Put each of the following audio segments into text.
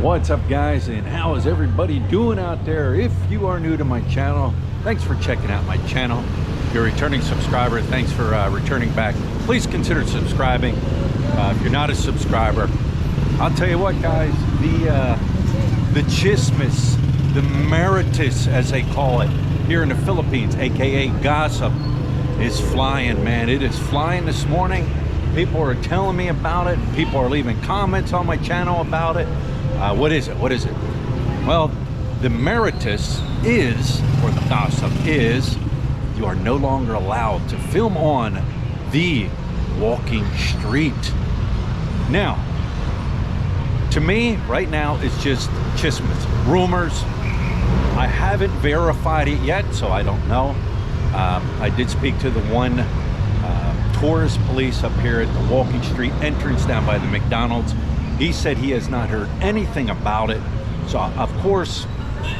What's up, guys, and how is everybody doing out there? If you are new to my channel, thanks for checking out my channel. If you're a returning subscriber, thanks for returning back. Please consider subscribing. If you're not a subscriber, I'll tell you what, guys, the chismis, the meritus, as they call it here in the Philippines, aka gossip, is flying, man. It is flying this morning. People are telling me about it. People are leaving comments on my channel about it. What is it? What is it? Well, the meritus is, or the gossip is, you are no longer allowed to film on the walking street. Now, to me, right now, it's just chismis, rumors. I haven't verified it yet, so I don't know. I did speak to the one tourist police up here at the walking street entrance down by the McDonald's. He said he has not heard anything about it. So, of course,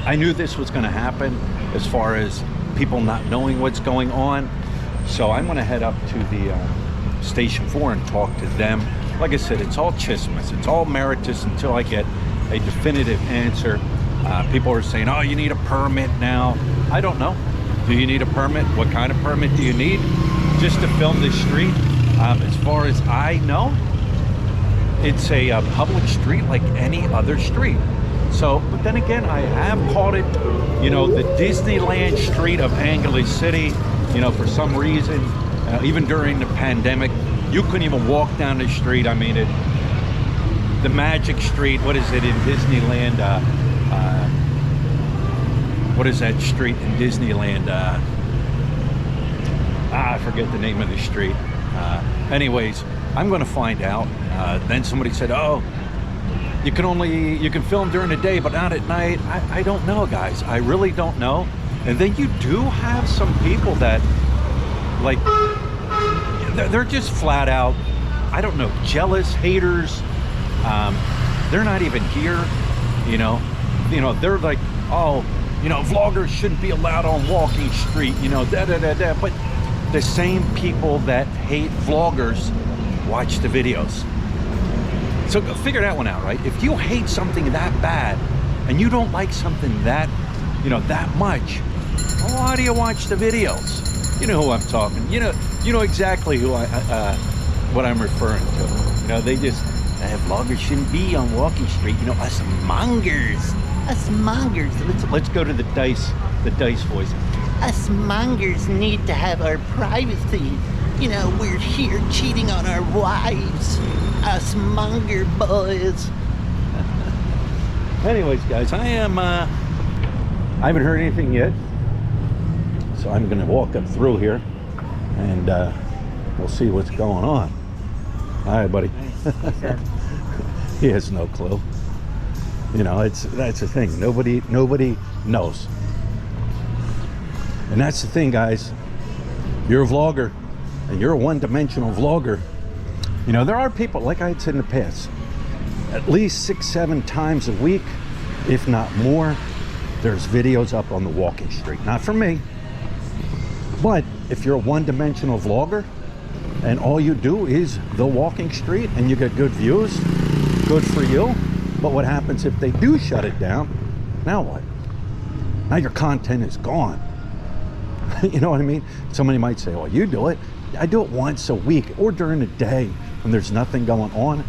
I knew this was going to happen as far as people not knowing what's going on. So I'm going to head up to the Station 4 and talk to them. Like I said, it's all chismis. It's all meritus until I get a definitive answer. People are saying, oh, you need a permit now. I don't know. Do you need a permit? What kind of permit do you need just to film this street? As far as I know, it's a public street like any other street. So, but then again, I have called it, you know, the Disneyland street of Angeles City. You know, for some reason, even during the pandemic, you couldn't even walk down the street. I mean, the Magic Street, what is it in Disneyland? What is that street in Disneyland? I forget the name of the street. Anyways, I'm going to find out. Then somebody said, oh, you can film during the day, but not at night. I don't know, guys. I really don't know. And then you do have some people that, like, they're just flat out, I don't know, jealous, haters. They're not even here, you know, they're like, oh, you know, vloggers shouldn't be allowed on walking street, you know, da-da-da-da. But the same people that hate vloggers watch the videos. So figure that one out, right? If you hate something that bad and you don't like something that, you know, that much, well, why do you watch the videos? You know who I'm talking. You know exactly who what I'm referring to. You know, they just, vloggers shouldn't be on walking street. You know, us mongers. Let's go to the Dice voice. Us mongers need to have our privacy. You know, we're here cheating on our wives. Us monger boys. Anyways, guys, I haven't heard anything yet. So I'm going to walk up through here and we'll see what's going on. Hi, buddy. He has no clue. You know, that's the thing. Nobody knows. And that's the thing, guys. You're a vlogger and you're a one-dimensional vlogger. You know, there are people, like I had said in the past, at least 6-7 times a week, if not more, there's videos up on the walking street. Not for me, but if you're a one-dimensional vlogger and all you do is the walking street and you get good views, good for you. But what happens if they do shut it down? Now what? Now your content is gone. You know what I mean? Somebody might say, well, you do it. I do it once a week or during the day when there's nothing going on.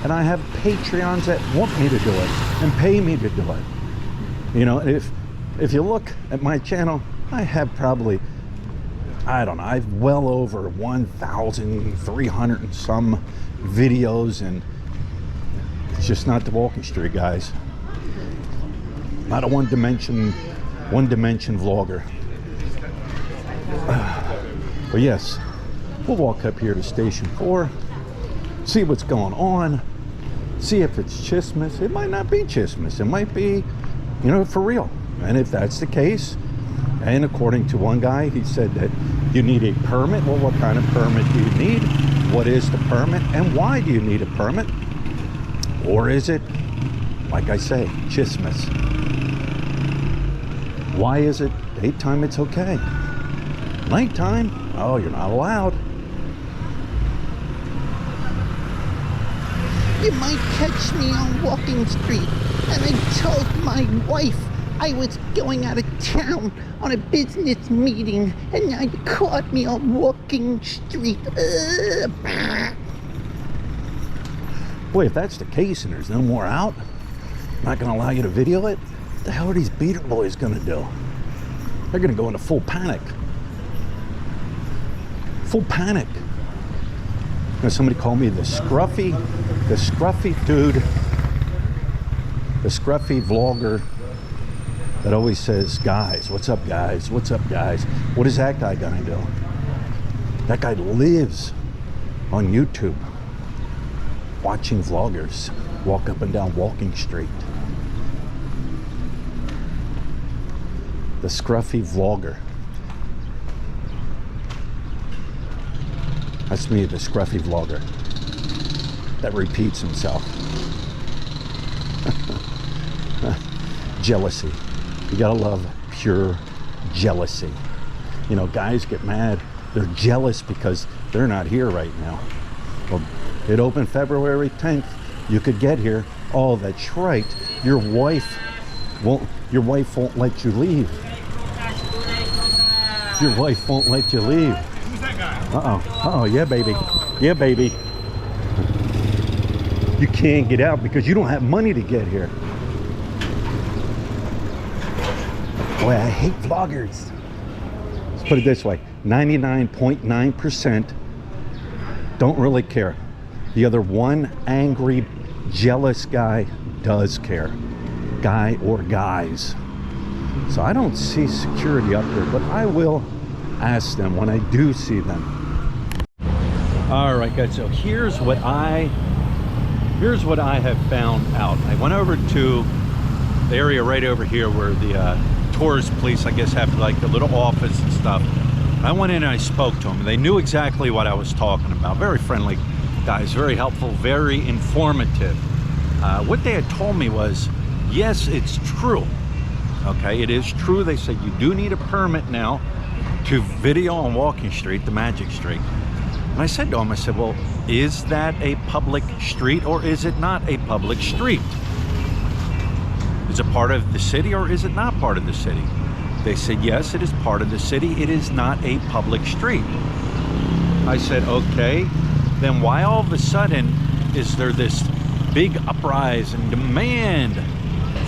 And I have Patreons that want me to do it and pay me to do it. You know, if you look at my channel, I have probably, I don't know, I've well over 1,300 and some videos, and it's just not the walking street, guys. Not a one-dimension vlogger. But yes, we'll walk up here to Station 4, see what's going on, see if it's chismis. It might not be chismis. It might be, you know, for real. And if that's the case, and according to one guy, he said that you need a permit. Well, what kind of permit do you need? What is the permit? And why do you need a permit? Or is it, like I say, chismis? Why is it daytime it's okay? Nighttime, oh, you're not allowed. You might catch me on Walking Street. And I told my wife I was going out of town on a business meeting, and now you caught me on Walking Street. Boy, if that's the case and there's no more out, not gonna allow you to video it, what the hell are these beater boys gonna do? They're gonna go into full panic. Full panic. You know, somebody called me the scruffy dude, the scruffy vlogger that always says, guys, what's up guys? What's up guys? What is that guy gonna do? That guy lives on YouTube watching vloggers walk up and down Walking Street. The scruffy vlogger. That's me, the scruffy vlogger that repeats himself. Jealousy. You gotta love pure jealousy. You know, guys get mad. They're jealous because they're not here right now. Well, it opened February 10th. You could get here. Oh, that's right. Your wife won't let you leave. Your wife won't let you leave. Who's that guy? Uh-oh, yeah, baby. Yeah, baby. You can't get out because you don't have money to get here. Boy, I hate vloggers. Let's put it this way. 99.9% don't really care. The other one angry, jealous guy does care. Guy or guys. So I don't see security up here, but I will ask them when I do see them. All right, guys, so here's what I have found out. I went over to the area right over here where the tourist police, I guess, have like a little office and stuff. I went in and I spoke to them. They knew exactly what I was talking about. Very friendly guys, very helpful, very informative. What they had told me was, yes, it's true. Okay, it is true. They said you do need a permit now to video on Walking Street, the Magic Street. And I said to them, I said, well, is that a public street or is it not a public street? Is it part of the city or is it not part of the city? They said, yes, it is part of the city. It is not a public street. I said, okay, then why all of a sudden is there this big uprise and demand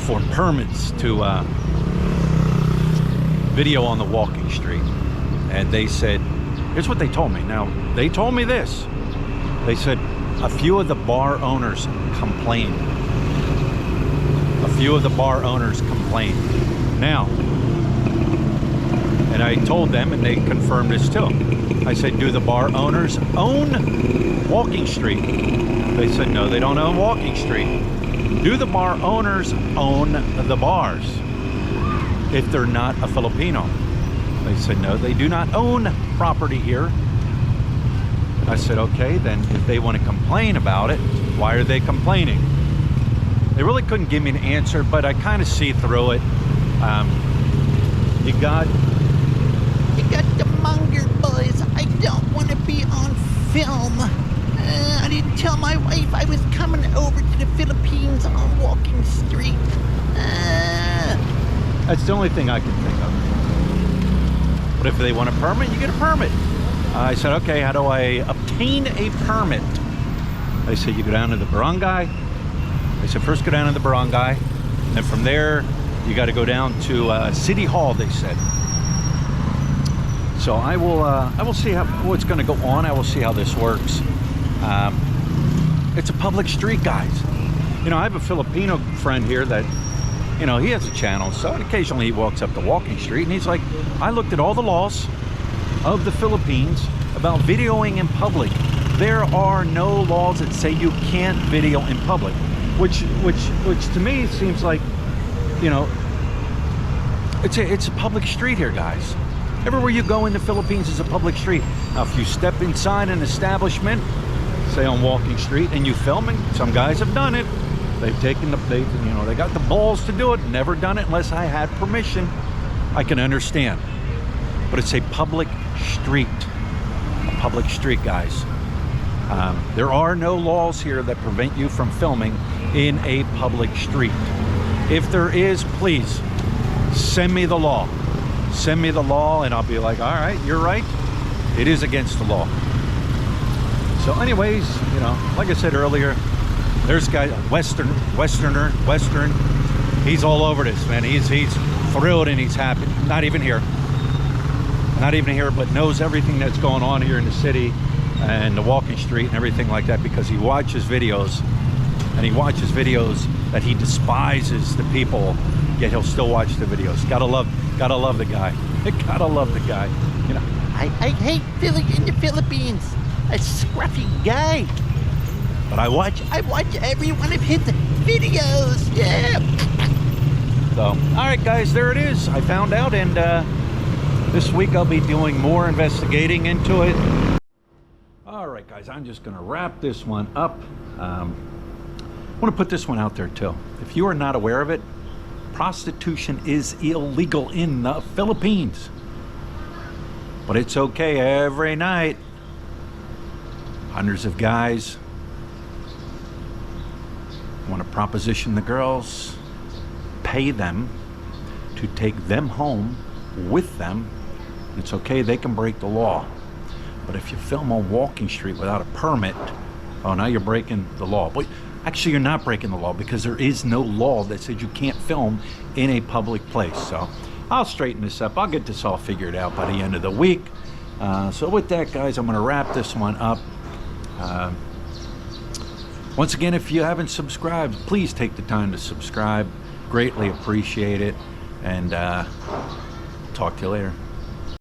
for permits to video on the Walking Street? And they said, here's what they told me. Now, they told me this. They said a few of the bar owners complained. A few of the bar owners complained. Now, and I told them, and they confirmed this too. I said, do the bar owners own Walking Street? They said, no, they don't own Walking Street. Do the bar owners own the bars if they're not a Filipino? They said, no, they do not own property here. I said, okay, then if they want to complain about it, why are they complaining? They really couldn't give me an answer, but I kind of see through it. You got the Munger boys. I don't want to be on film. I didn't tell my wife I was coming over to the Philippines on Walking Street. That's the only thing I can think of. But if they want a permit, you get a permit. I said, okay, how do I obtain a permit? They said, you go down to the barangay. They said, first go down to the barangay. And then from there, you got to go down to City Hall, they said. So I will see what's going to go on. I will see how this works. It's a public street, guys. You know, I have a Filipino friend here that, you know, he has a channel, so occasionally he walks up the Walking Street and he's like, I looked at all the laws of the Philippines about videoing in public. There are no laws that say you can't video in public, which to me seems like, you know, it's a public street here, guys. Everywhere you go in the Philippines is a public street. Now, if you step inside an establishment, say on Walking Street, and you film it, some guys have done it. They've taken they got the balls to do it. Never done it unless I had permission. I can understand, but it's a public street, guys. There are no laws here that prevent you from filming in a public street. If there is, please send me the law. Send me the law and I'll be like, all right, you're right. It is against the law. So anyways, you know, like I said earlier, there's guy, Western. He's all over this, man. He's thrilled and he's happy. Not even here, but knows everything that's going on here in the city and the walking street and everything like that, because he watches videos, and he watches videos that he despises the people, yet he'll still watch the videos. Gotta love the guy. Gotta love the guy. You know, I hate living in the Philippines. A scruffy guy. But I watch every one of his videos. Yeah. so all right, guys, there it is. I found out, and this week I'll be doing more investigating into it. All right, guys, I'm just gonna wrap this one up. I want to put this one out there too. If you are not aware of it, prostitution is illegal in the Philippines. But it's okay every night. Hundreds of guys want to proposition the girls, pay them to take them home with them. It's okay, they can break the law. But if you film on Walking Street without a permit, oh, now you're breaking the law. But actually, you're not breaking the law, because there is no law that says you can't film in a public place. So I'll straighten this up. I'll get this all figured out by the end of the week. So with that, guys, I'm going to wrap this one up. Once again, if you haven't subscribed, please take the time to subscribe. Greatly appreciate it. And talk to you later.